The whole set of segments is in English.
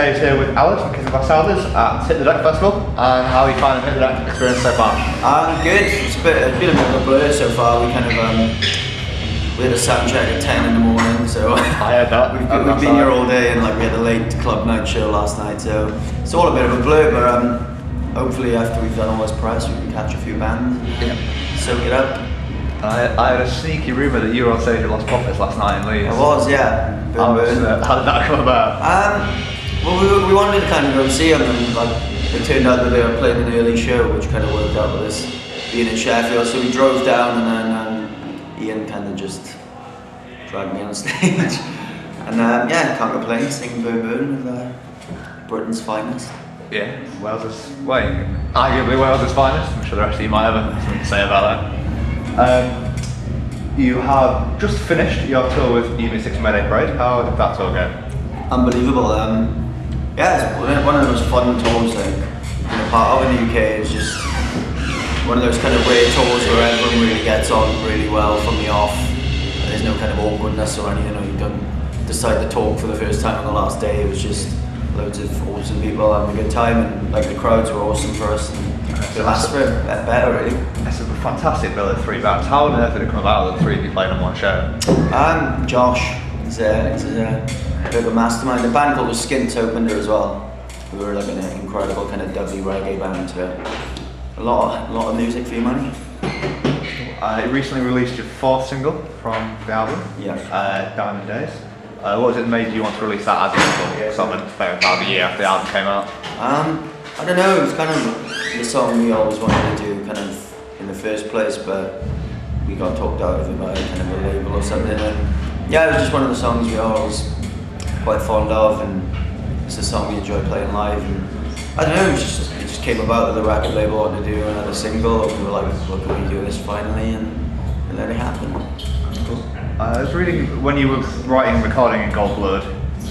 Days here with Alex from Kids and Glass Houses at Hit the Deck Festival. And how are you finding the Hit the Deck experience so far? Good. It's been a bit of a blur so far. We kind of we had a sound check at 10 in the morning, so I heard that. we've been here all day, and we had a late club night show last night, so it's all a bit of a blur. But hopefully after we've done all this press, we can catch a few bands, soak it up. I had a sneaky rumour that you were on stage at Lost Prophets last night in Leeds. I was, yeah. How did that come about? Well, we wanted to kind of go see them, and it turned out that they were playing an early show, which kind of worked out with us being in Sheffield. So we drove down, and then Ian kind of just dragged me on stage. And yeah, can't complain, singing Burn Burn with Britain's finest. Yeah, arguably Wales's finest. I'm sure the rest of you might have something to say about that. You have just finished your tour with Unit 6 Mayday Parade. How did that tour go? Unbelievable. Yeah, it's one of the most fun tours I've been a part of in the UK. It's just one of those kind of weird tours where everyone really gets on really well from the off. There's no kind of awkwardness or anything, or you don't decide to talk for the first time on the last day. It was just loads of awesome people having a good time, and the crowds were awesome for us. The last for better, really. It's a fantastic bill of 3 bands. How on earth did it come about that the 3 of you played on one show? Josh, he's a bit of a mastermind. The band called the Skint opened it as well. We were an incredible kind of dubby reggae band. A lot of music for your money. You recently released your 4th single from the album, Diamond Days. What was it that made you want to release that as a single? Something about a year after the album came out. I don't know, it was kind of the song we always wanted to do kind of in the first place, but we got talked out of it by kind of a label or something. And yeah, it was just one of the songs we are always quite fond of, and it's a song we enjoy playing live. And I don't know, it just came about that the record label wanted to do another single, and we were like, well, can we do this finally? And then it happened. Cool. I was reading when you were writing and recording in Gold Blood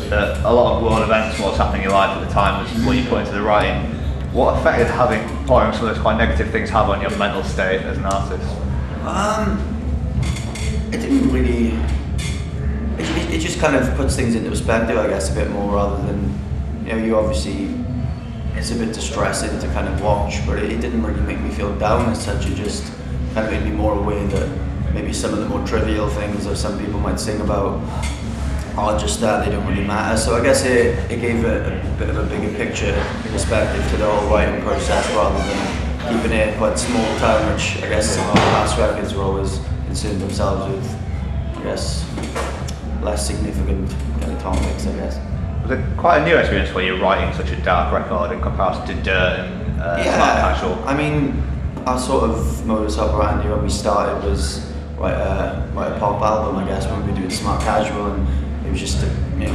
that a lot of world events, what's happening in your life at the time, was what you put into the writing. What effect did pouring some of those quite negative things have on your mental state as an artist? It didn't really. It just kind of puts things into perspective, I guess, a bit more, rather than, you obviously, it's a bit distressing to kind of watch, but it didn't really make me feel down as such. It just kind of made me more aware that maybe some of the more trivial things that some people might sing about are just that, they don't really matter. So I guess it gave a bit of a bigger picture perspective to the whole writing process, rather than keeping it quite small town, which I guess some of our past records were always concerned themselves with, I guess, less significant kind of topics, I guess. Was it quite a new experience for you writing such a dark record in comparison to Dirt and Smart Casual? I mean, our sort of modus operandi when we started was write a pop album, I guess, when we were doing Smart Casual, and it was just to make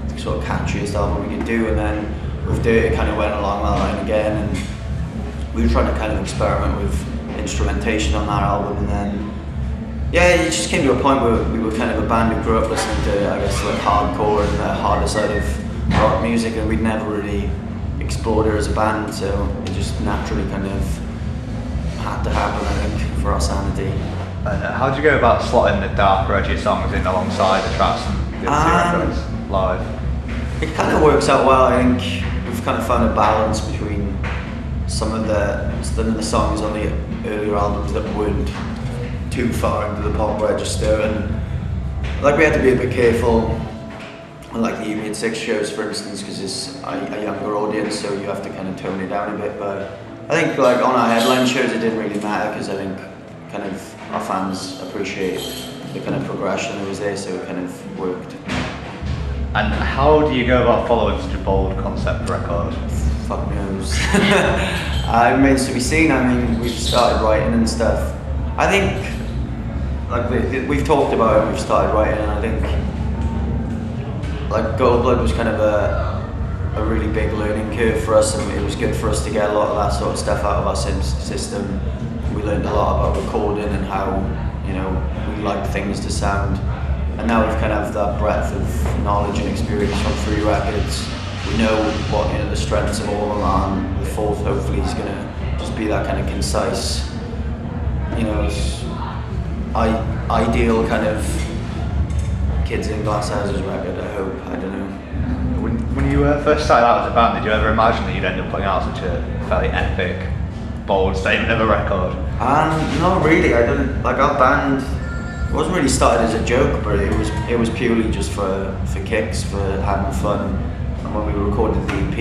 the sort of catchiest album we could do. And then with Dirt, it kind of went along that line again, and we were trying to kind of experiment with instrumentation on that album. And then it just came to a point where we were kind of a band who grew up listening to, I guess, hardcore and the harder side of rock music, and we'd never really explored it as a band, so it just naturally kind of had to happen, I think, for our sanity. And how did you go about slotting the darker, edgy songs in alongside the tracks and the other 2 records live? It kind of works out well. I think we've kind of found a balance between some of the songs on the earlier albums that weren't too far into the pop register, and we had to be a bit careful on the Unit 6 shows, for instance, because it's a younger audience, so you have to kind of tone it down a bit. But I think on our headline shows it didn't really matter, because I think kind of our fans appreciate the kind of progression that was there, so it kind of worked. And how do you go about following such a bold concept record? Fuck knows. It remains to be seen. I mean, we've started writing and stuff. I think, we've talked about it and we've started writing, and I think Gold Blood was kind of a really big learning curve for us, and it was good for us to get a lot of that sort of stuff out of our system. We learned a lot about recording and how, we like things to sound. And now we've kind of have that breadth of knowledge and experience from 3 records. We know what the strengths of all of them are, and the 4th hopefully is going to just be that kind of concise, ideal kind of Kids in Glass Houses record, I hope. I don't know. When you first started out as a band, did you ever imagine that you'd end up putting out such a fairly epic, bold statement of a record? Not really. I didn't like our band. It wasn't really started as a joke, but it was purely just for kicks, for having fun. And when we recorded the EP,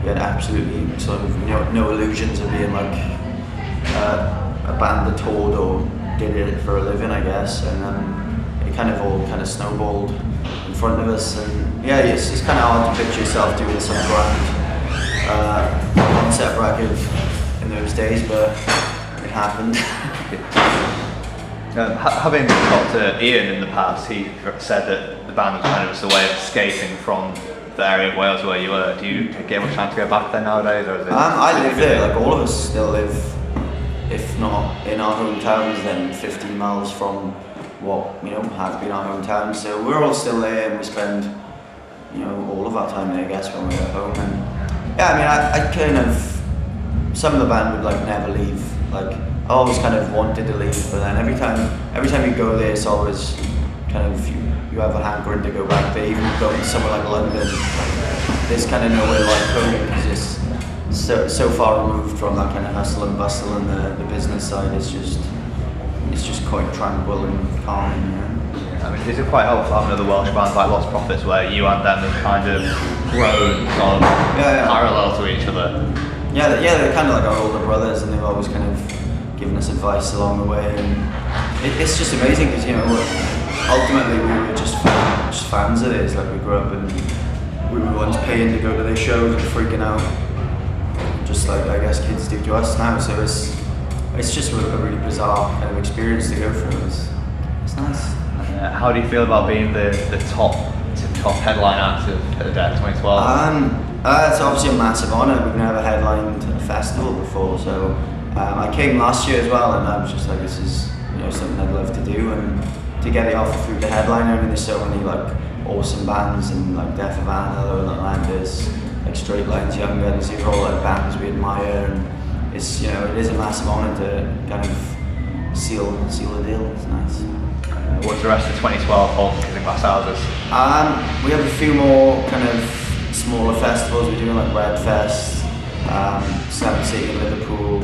we had absolutely sort of no illusions of being like a band that toured or did it for a living, I guess. And it kind of all kind of snowballed in front of us. And yeah, it's kind of hard to picture yourself doing some grand concept record in those days, but it happened. Having talked to Ian in the past, he said that the band was kind of just a way of escaping from the area of Wales where you were. Do you get much time to go back there nowadays, or is it? I live there. Like all of us still live, if not in our hometowns, then 15 miles from what has been our hometown. So we're all still there, and we spend all of our time there, I guess, when we're at home. And yeah, I mean, I kind of, some of the band would like never leave. Like I always kind of wanted to leave, but then every time you go there, it's always kind of you have a hankering to go back there. Even going somewhere like London, there's kind of nowhere like home because it's so far removed from that kind of hustle and bustle and the business side. It's just quite tranquil and calm. I mean, is it quite helpful having other Welsh bands like Lost Prophets where you and them have kind of grown sort of parallel to each other? Yeah, they're kind of like our older brothers, and they've always kind of given us advice along the way. And it's just amazing because ultimately we were just fans of it. It's like we grew up and we were once paying to go to their shows and freaking out, just like I guess kids do to us now. So it's just a really bizarre kind of experience to go through. It's nice. How do you feel about being the top headline act of the Deck 2012? It's obviously a massive honour. We've never headlined a festival before, so I came last year as well, and I was just like, this is something I'd love to do, and to get the offer through the headliner. I mean, there's so many like awesome bands, and like Death of Anna, Atlantis, like Straight Lines, Young Guns. These are all like bands we admire, and it's it is a massive honour to kind of seal the deal. It's nice. What's the rest of 2012 hold for Kissing Glass Houses? We have a few more kind of smaller festivals. We're doing like Red Fest, Seven City in Liverpool.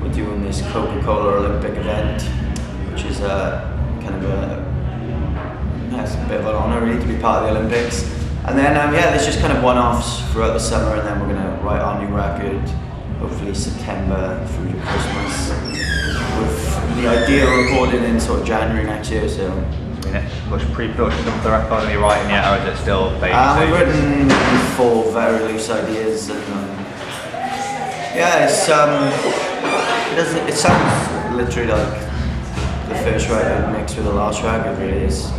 We're doing this Coca-Cola Olympic event, which is kind of it's a bit of an honour really to be part of the Olympics. And then there's just kind of one-offs throughout the summer, and then we're going to write our new record, hopefully September through to Christmas, with the idea of recording in sort of January next year. So. Much pre-production of the record, are you writing yet, or is it still baby We've written 4 very loose ideas, and it sounds literally like the first record mixed with the last record. Really, it's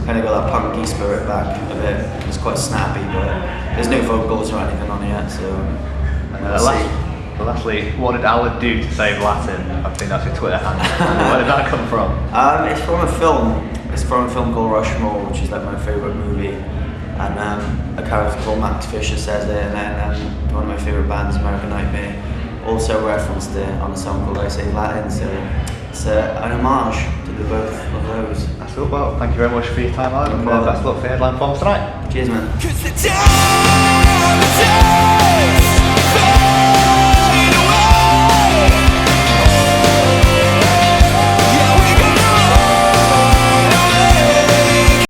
kind of got that punky spirit back a bit. It's quite snappy, but there's no vocals or anything on it yet. So lastly, what did Alan do to save Latin? I've seen that's your Twitter handle. Where did that come from? It's from a film. It's from a film called Rushmore, which is like my favourite movie, and a character called Max Fisher says it, and then one of my favourite bands, American Nightmare, also referenced it on a song called I Say Latin, so it's an homage to the both of those. That's all. Well, thank you very much for your time, Alan, and best luck for the headline performance tonight. Cheers, man.